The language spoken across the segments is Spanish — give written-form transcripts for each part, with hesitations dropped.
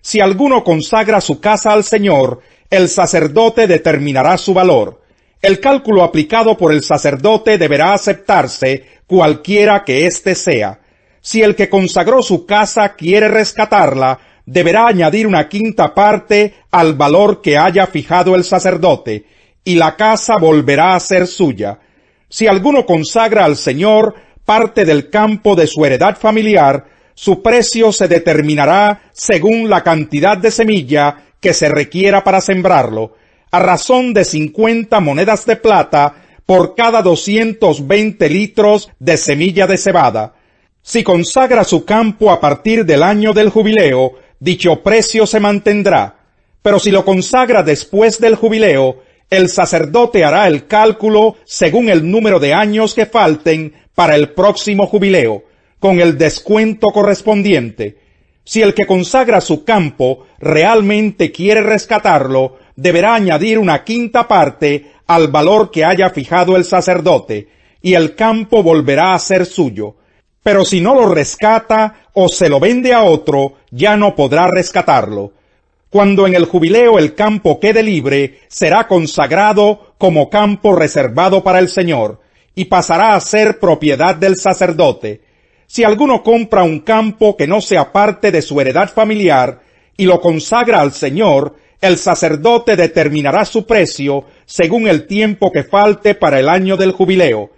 Si alguno consagra su casa al Señor, el sacerdote determinará su valor. El cálculo aplicado por el sacerdote deberá aceptarse, cualquiera que éste sea. Si el que consagró su casa quiere rescatarla, deberá añadir una quinta parte al valor que haya fijado el sacerdote, y la casa volverá a ser suya. Si alguno consagra al Señor parte del campo de su heredad familiar, su precio se determinará según la cantidad de semilla que se requiera para sembrarlo, a razón de 50 monedas de plata por cada 220 litros de semilla de cebada. Si consagra su campo a partir del año del jubileo, dicho precio se mantendrá. Pero si lo consagra después del jubileo, el sacerdote hará el cálculo según el número de años que falten para el próximo jubileo, con el descuento correspondiente. Si el que consagra su campo realmente quiere rescatarlo, deberá añadir una quinta parte al valor que haya fijado el sacerdote, y el campo volverá a ser suyo. Pero si no lo rescata o se lo vende a otro, ya no podrá rescatarlo. Cuando en el jubileo el campo quede libre, será consagrado como campo reservado para el Señor, y pasará a ser propiedad del sacerdote. Si alguno compra un campo que no sea parte de su heredad familiar, y lo consagra al Señor, el sacerdote determinará su precio según el tiempo que falte para el año del jubileo.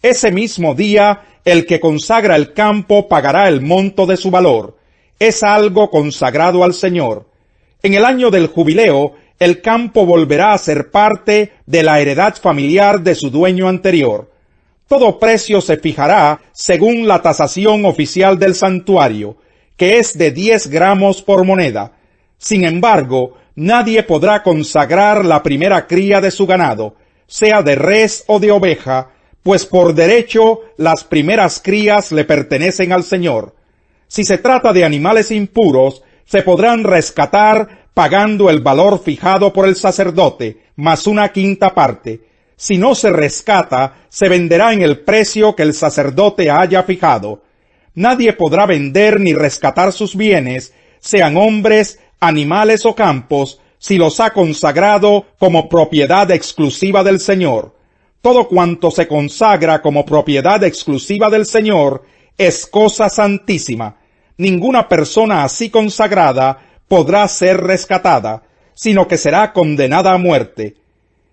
Ese mismo día, el que consagra el campo pagará el monto de su valor. Es algo consagrado al Señor. En el año del jubileo, el campo volverá a ser parte de la heredad familiar de su dueño anterior. Todo precio se fijará según la tasación oficial del santuario, que es de 10 gramos por moneda. Sin embargo, nadie podrá consagrar la primera cría de su ganado, sea de res o de oveja, pues por derecho las primeras crías le pertenecen al Señor. Si se trata de animales impuros, se podrán rescatar pagando el valor fijado por el sacerdote, más una quinta parte. Si no se rescata, se venderá en el precio que el sacerdote haya fijado. Nadie podrá vender ni rescatar sus bienes, sean hombres, animales o campos, si los ha consagrado como propiedad exclusiva del Señor. Todo cuanto se consagra como propiedad exclusiva del Señor es cosa santísima. Ninguna persona así consagrada podrá ser rescatada, sino que será condenada a muerte.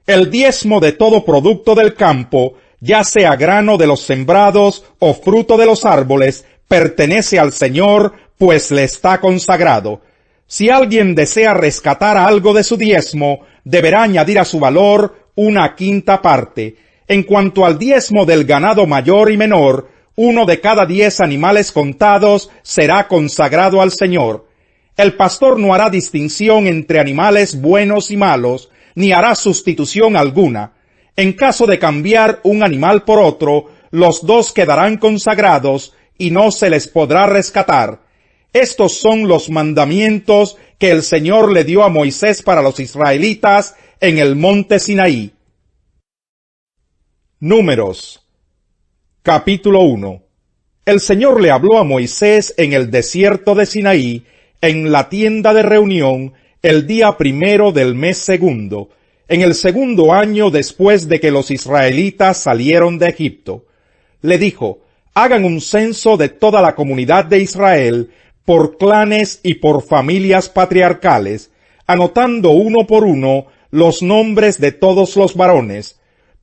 El diezmo de todo producto del campo, ya sea grano de los sembrados o fruto de los árboles, pertenece al Señor, pues le está consagrado. Si alguien desea rescatar algo de su diezmo, deberá añadir a su valor una quinta parte. En cuanto al diezmo del ganado mayor y menor, 1 de cada 10 animales contados será consagrado al Señor. El pastor no hará distinción entre animales buenos y malos, ni hará sustitución alguna. En caso de cambiar un animal por otro, los dos quedarán consagrados y no se les podrá rescatar. Estos son los mandamientos que el Señor le dio a Moisés para los israelitas en el monte Sinaí. Números. Capítulo 1. El Señor le habló a Moisés en el desierto de Sinaí, en la tienda de reunión, el día 1 del mes segundo, en el segundo año después de que los israelitas salieron de Egipto. Le dijo: hagan un censo de toda la comunidad de Israel, por clanes y por familias patriarcales, anotando uno por uno los nombres de todos los varones.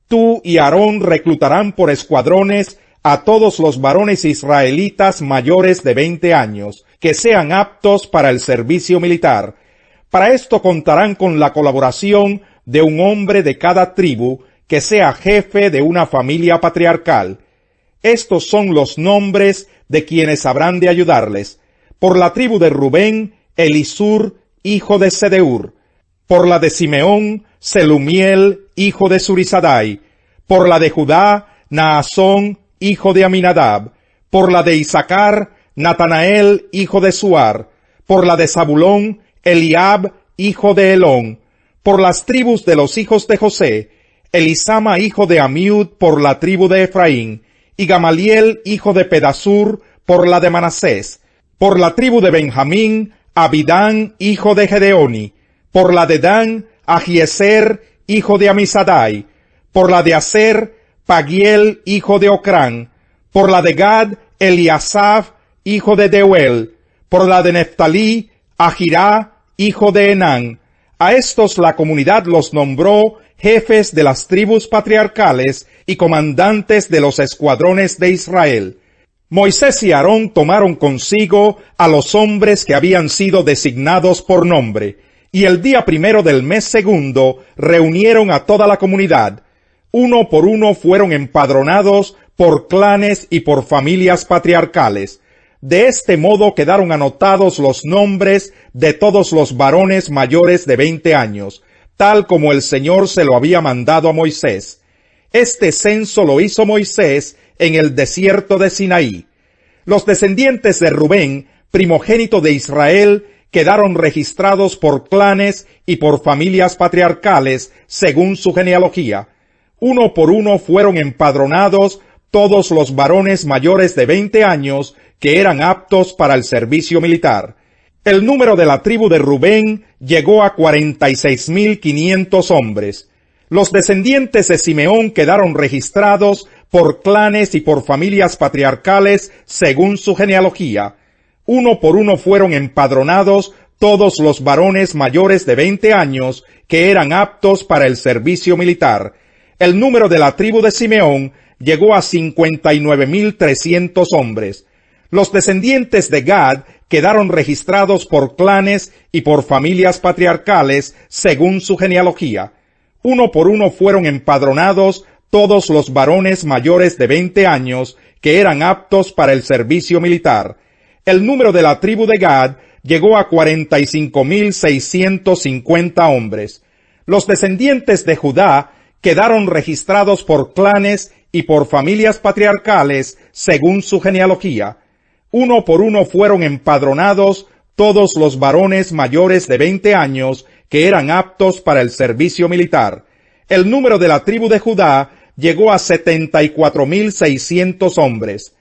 Tú y Aarón reclutarán por escuadrones a todos los varones israelitas mayores de 20 años, que sean aptos para el servicio militar. Para esto contarán con la colaboración de un hombre de cada tribu, que sea jefe de una familia patriarcal. Estos son los nombres de quienes habrán de ayudarles. Por la tribu de Rubén, Elisur, hijo de Sedeur. Por la de Simeón, Selumiel, hijo de Surisadai. Por la de Judá, Naasón, hijo de Aminadab. Por la de Isaacar, Natanael, hijo de Suar. Por la de Zabulón, Eliab, hijo de Elón. Por las tribus de los hijos de José, Elisama, hijo de Amiud, por la tribu de Efraín, y Gamaliel, hijo de Pedasur, por la de Manasés. Por la tribu de Benjamín, Abidán, hijo de Gedeoni; por la de Dan, Ahiezer, hijo de Amisadai; por la de Aser, Pagiel, hijo de Ocrán; por la de Gad, Eliasaf, hijo de Deuel; por la de Neftalí, Ahirá, hijo de Enán. A estos la comunidad los nombró jefes de las tribus patriarcales y comandantes de los escuadrones de Israel. Moisés y Aarón tomaron consigo a los hombres que habían sido designados por nombre, y el día 1 del mes segundo reunieron a toda la comunidad. Uno por uno fueron empadronados por clanes y por familias patriarcales. De este modo quedaron anotados los nombres de todos los varones mayores de 20 años, tal como el Señor se lo había mandado a Moisés. Este censo lo hizo Moisés en el desierto de Sinaí. Los descendientes de Rubén, primogénito de Israel, quedaron registrados por clanes y por familias patriarcales según su genealogía. Uno por uno fueron empadronados todos los varones mayores de 20 años que eran aptos para el servicio militar. El número de la tribu de Rubén llegó a 46.500 hombres. Los descendientes de Simeón quedaron registrados por clanes y por familias patriarcales según su genealogía. Uno por uno fueron empadronados todos los varones mayores de 20 años que eran aptos para el servicio militar. El número de la tribu de Simeón llegó a 59.300 hombres. Los descendientes de Gad quedaron registrados por clanes y por familias patriarcales según su genealogía. Uno por uno fueron empadronados todos los varones mayores de 20 años que eran aptos para el servicio militar. El número de la tribu de Gad llegó a 45.650 hombres. Los descendientes de Judá quedaron registrados por clanes y por familias patriarcales según su genealogía. Uno por uno fueron empadronados todos los varones mayores de 20 años que eran aptos para el servicio militar. El número de la tribu de Judá llegó a 74.600 hombres.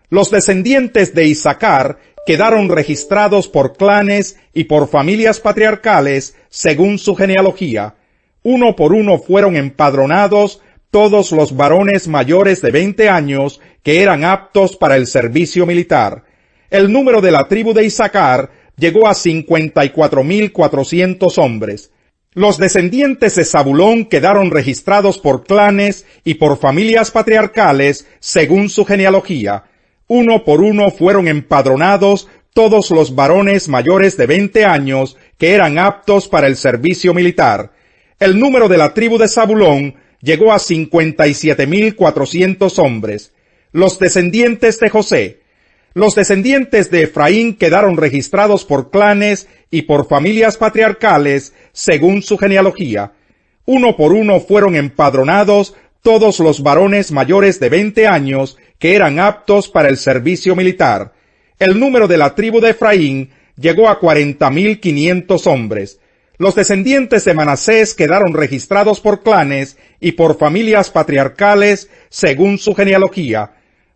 Los descendientes de Isaacar quedaron registrados por clanes y por familias patriarcales según su genealogía. Uno por uno fueron empadronados todos los varones mayores de 20 años que eran aptos para el servicio militar. El número de la tribu de Isaacar llegó a 54.400 hombres. Los descendientes de Zabulón quedaron registrados por clanes y por familias patriarcales según su genealogía. Uno por uno fueron empadronados todos los varones mayores de 20 años que eran aptos para el servicio militar. El número de la tribu de Zabulón llegó a 57.400 hombres. Los descendientes de José. Los descendientes de Efraín quedaron registrados por clanes y por familias patriarcales según su genealogía. Uno por uno fueron empadronados todos los varones mayores de 20 años que eran aptos para el servicio militar. El número de la tribu de Efraín llegó a 40.500 hombres. Los descendientes de Manasés quedaron registrados por clanes y por familias patriarcales según su genealogía.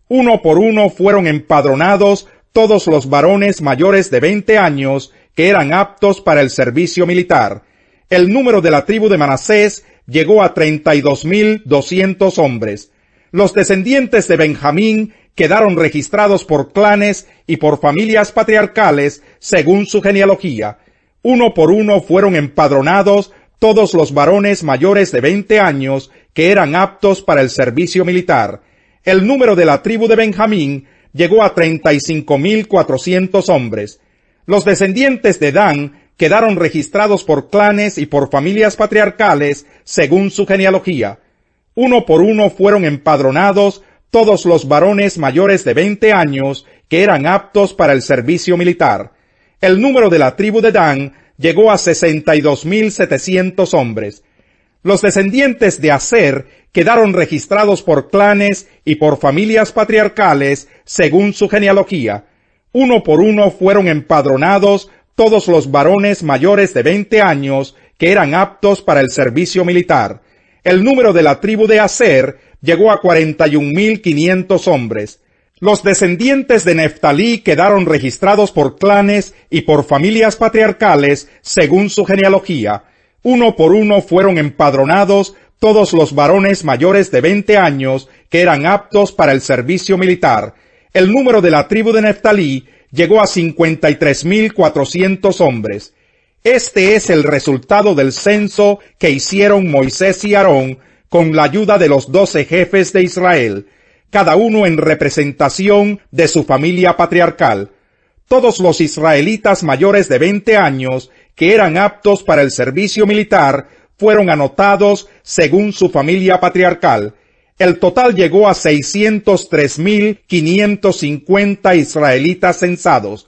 Uno por uno fueron empadronados todos los varones mayores de 20 años que eran aptos para el servicio militar. El número de la tribu de Manasés llegó a 32.200 hombres. Los descendientes de Benjamín quedaron registrados por clanes y por familias patriarcales según su genealogía. Uno por uno fueron empadronados todos los varones mayores de 20 años que eran aptos para el servicio militar. El número de la tribu de Benjamín llegó a 35.400 hombres. Los descendientes de Dan quedaron registrados por clanes y por familias patriarcales según su genealogía. Uno por uno fueron empadronados todos los varones mayores de 20 años que eran aptos para el servicio militar. El número de la tribu de Dan llegó a 62.700 hombres. Los descendientes de Aser quedaron registrados por clanes y por familias patriarcales según su genealogía. Uno por uno fueron empadronados todos los varones mayores de 20 años que eran aptos para el servicio militar. El número de la tribu de Aser llegó a 41.500 hombres. Los descendientes de Neftalí quedaron registrados por clanes y por familias patriarcales según su genealogía. Uno por uno fueron empadronados todos los varones mayores de 20 años que eran aptos para el servicio militar. El número de la tribu de Neftalí llegó a 53.400 hombres. Este es el resultado del censo que hicieron Moisés y Aarón con la ayuda de los 12 jefes de Israel, cada uno en representación de su familia patriarcal. Todos los israelitas mayores de 20 años que eran aptos para el servicio militar fueron anotados según su familia patriarcal. El total llegó a 603.550 israelitas censados.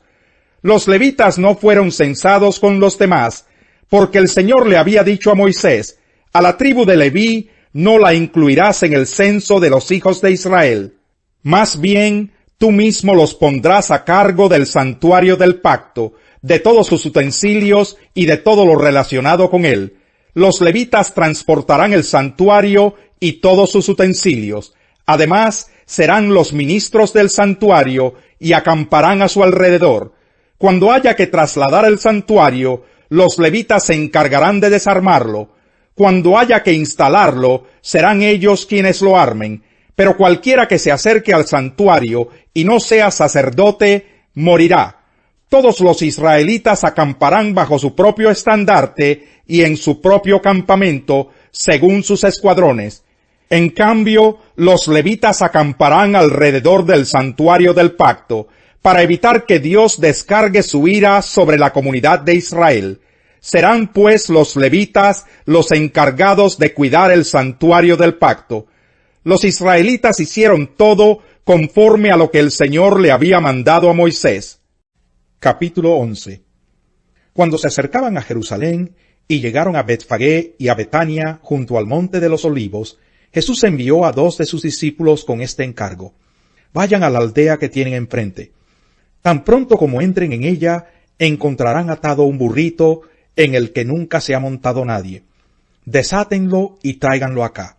Los levitas no fueron censados con los demás, porque el Señor le había dicho a Moisés: a la tribu de Leví no la incluirás en el censo de los hijos de Israel. Más bien, tú mismo los pondrás a cargo del santuario del pacto, de todos sus utensilios y de todo lo relacionado con él. Los levitas transportarán el santuario y todos sus utensilios. Además, serán los ministros del santuario y acamparán a su alrededor. Cuando haya que trasladar el santuario, los levitas se encargarán de desarmarlo. Cuando haya que instalarlo, serán ellos quienes lo armen. Pero cualquiera que se acerque al santuario y no sea sacerdote, morirá. Todos los israelitas acamparán bajo su propio estandarte y en su propio campamento, según sus escuadrones. En cambio, los levitas acamparán alrededor del santuario del pacto, para evitar que Dios descargue su ira sobre la comunidad de Israel. Serán pues los levitas los encargados de cuidar el santuario del pacto. Los israelitas hicieron todo conforme a lo que el Señor le había mandado a Moisés. Capítulo 11. Cuando se acercaban a Jerusalén y llegaron a Betfagé y a Betania junto al monte de los Olivos, Jesús envió a 2 de sus discípulos con este encargo: vayan a la aldea que tienen enfrente. Tan pronto como entren en ella, encontrarán atado un burrito en el que nunca se ha montado nadie. Desátenlo y tráiganlo acá.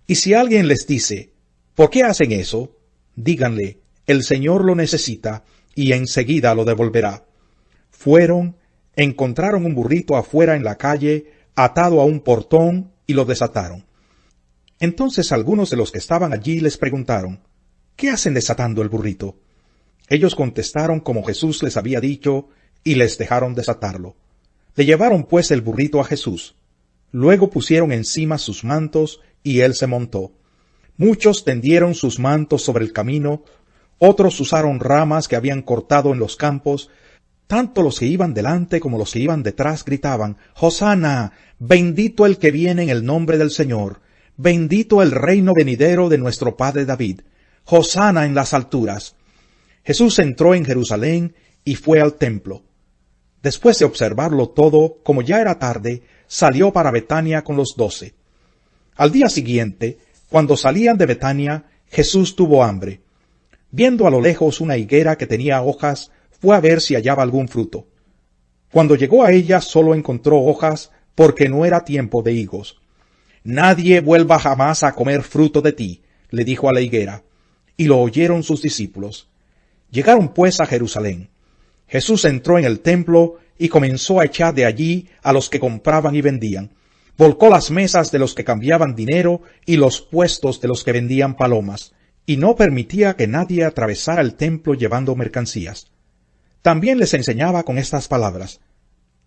Y si alguien les dice: ¿por qué hacen eso?, díganle: el Señor lo necesita y enseguida lo devolverá. Fueron, encontraron un burrito afuera en la calle, atado a un portón, y lo desataron. Entonces algunos de los que estaban allí les preguntaron: ¿qué hacen desatando el burrito? Ellos contestaron como Jesús les había dicho, y les dejaron desatarlo. Le llevaron pues el burrito a Jesús. Luego pusieron encima sus mantos, y él se montó. Muchos tendieron sus mantos sobre el camino, otros usaron ramas que habían cortado en los campos. Tanto los que iban delante como los que iban detrás gritaban: «Hosana, bendito el que viene en el nombre del Señor, bendito el reino venidero de nuestro padre David, Hosana en las alturas». Jesús entró en Jerusalén y fue al templo. Después de observarlo todo, como ya era tarde, salió para Betania con los 12. Al día siguiente, cuando salían de Betania, Jesús tuvo hambre. Viendo a lo lejos una higuera que tenía hojas, fue a ver si hallaba algún fruto. Cuando llegó a ella, solo encontró hojas, porque no era tiempo de higos. «Nadie vuelva jamás a comer fruto de ti», le dijo a la higuera. Y lo oyeron sus discípulos. Llegaron pues a Jerusalén. Jesús entró en el templo y comenzó a echar de allí a los que compraban y vendían. Volcó las mesas de los que cambiaban dinero y los puestos de los que vendían palomas, y no permitía que nadie atravesara el templo llevando mercancías. También les enseñaba con estas palabras: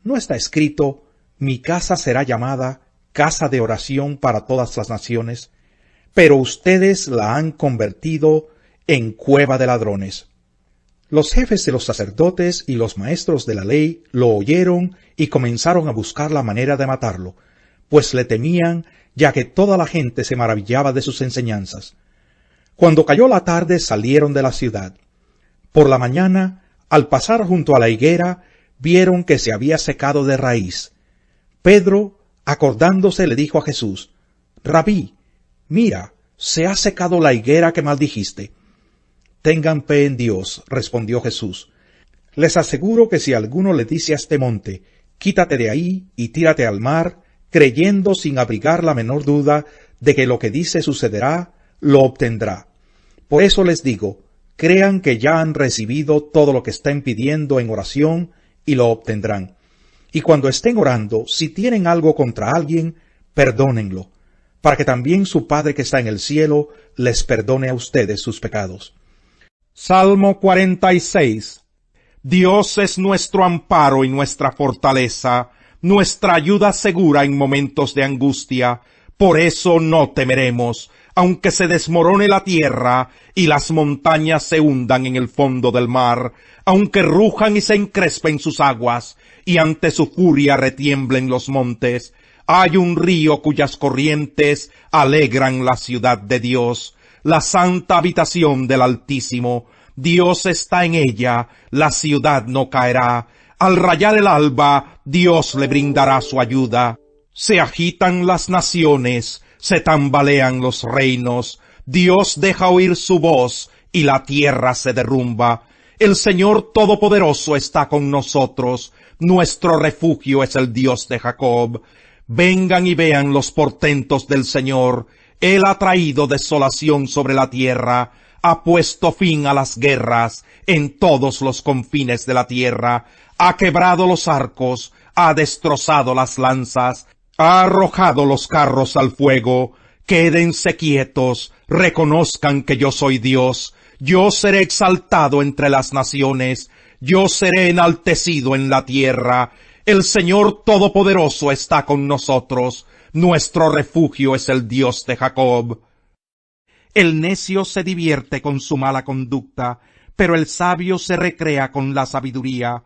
¿no está escrito: mi casa será llamada casa de oración para todas las naciones? Pero ustedes la han convertido en cueva de ladrones. Los jefes de los sacerdotes y los maestros de la ley lo oyeron y comenzaron a buscar la manera de matarlo, pues le temían, ya que toda la gente se maravillaba de sus enseñanzas. Cuando cayó la tarde salieron de la ciudad. Por la mañana, al pasar junto a la higuera, vieron que se había secado de raíz. Pedro, acordándose, le dijo a Jesús: «Rabí, mira, se ha secado la higuera que maldijiste». «Tengan fe en Dios», respondió Jesús. «Les aseguro que si alguno le dice a este monte: quítate de ahí y tírate al mar, creyendo sin abrigar la menor duda de que lo que dice sucederá, lo obtendrá. Por eso les digo crean que ya han recibido todo lo que estén pidiendo en oración y lo obtendrán. Y cuando estén orando, si tienen algo contra alguien, perdónenlo, para que también su Padre que está en el cielo les perdone a ustedes sus pecados. Salmo 46. Dios es nuestro amparo y nuestra fortaleza, nuestra ayuda segura en momentos de angustia. Por eso no temeremos, aunque se desmorone la tierra y las montañas se hundan en el fondo del mar, aunque rujan y se encrespen sus aguas, y ante su furia retiemblen los montes. Hay un río cuyas corrientes alegran la ciudad de Dios, la santa habitación del Altísimo. Dios está en ella, la ciudad no caerá. Al rayar el alba, Dios le brindará su ayuda. Se agitan las naciones, se tambalean los reinos. Dios deja oír su voz, y la tierra se derrumba. El Señor Todopoderoso está con nosotros. Nuestro refugio es el Dios de Jacob. Vengan y vean los portentos del Señor. Él ha traído desolación sobre la tierra, ha puesto fin a las guerras en todos los confines de la tierra, ha quebrado los arcos, ha destrozado las lanzas, ha arrojado los carros al fuego. Quédense quietos, reconozcan que yo soy Dios. Yo seré exaltado entre las naciones, yo seré enaltecido en la tierra. El Señor Todopoderoso está con nosotros, nuestro refugio es el Dios de Jacob. El necio se divierte con su mala conducta, pero el sabio se recrea con la sabiduría.